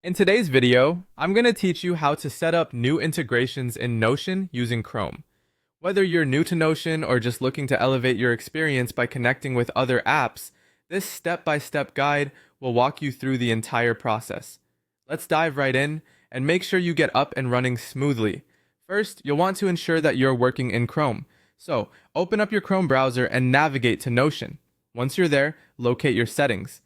In today's video, I'm going to teach you how to set up new integrations in Notion using Chrome. Whether you're new to Notion or just looking to elevate your experience by connecting with other apps, this step-by-step guide will walk you through the entire process. Let's dive right in and make sure you get up and running smoothly. First, you'll want to ensure that you're working in Chrome. So, open up your Chrome browser and navigate to Notion. Once you're there, locate your settings.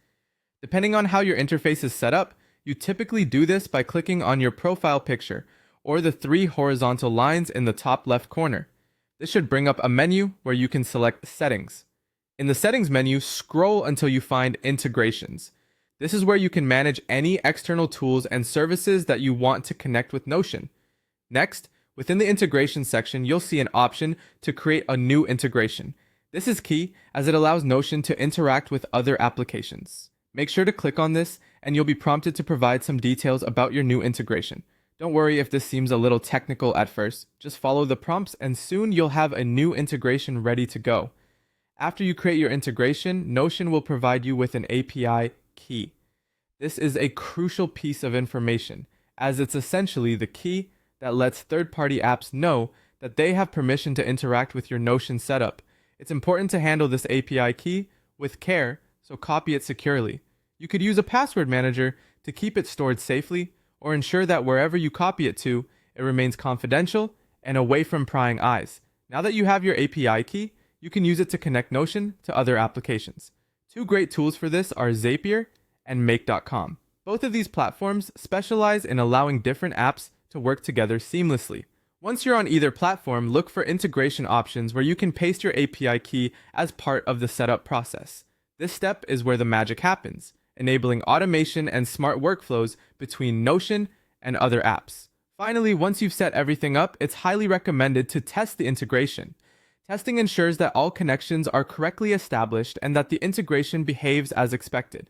Depending on how your interface is set up, you typically do this by clicking on your profile picture or the three horizontal lines in the top left corner. This should bring up a menu where you can select Settings. In the Settings menu, scroll until you find Integrations. This is where you can manage any external tools and services that you want to connect with Notion. Next, within the Integration section, you'll see an option to create a new integration. This is key as it allows Notion to interact with other applications. Make sure to click on this and you'll be prompted to provide some details about your new integration. Don't worry if this seems a little technical at first, just follow the prompts and soon you'll have a new integration ready to go. After you create your integration, Notion will provide you with an API key. This is a crucial piece of information, as it's essentially the key that lets third-party apps know that they have permission to interact with your Notion setup. It's important to handle this API key with care, so copy it securely. You could use a password manager to keep it stored safely, or ensure that wherever you copy it to, it remains confidential and away from prying eyes. Now that you have your API key, you can use it to connect Notion to other applications. Two great tools for this are Zapier and Make.com. Both of these platforms specialize in allowing different apps to work together seamlessly. Once you're on either platform, look for integration options where you can paste your API key as part of the setup process. This step is where the magic happens, enabling automation and smart workflows between Notion and other apps. Finally, once you've set everything up, it's highly recommended to test the integration. Testing ensures that all connections are correctly established and that the integration behaves as expected.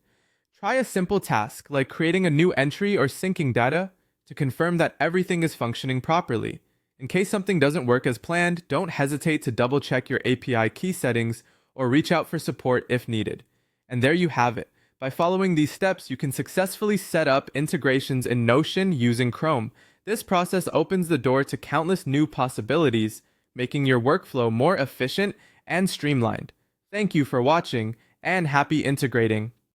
Try a simple task like creating a new entry or syncing data to confirm that everything is functioning properly. In case something doesn't work as planned, don't hesitate to double-check your API key settings or reach out for support if needed. And there you have it. By following these steps, you can successfully set up integrations in Notion using Chrome. This process opens the door to countless new possibilities, making your workflow more efficient and streamlined. Thank you for watching, and happy integrating!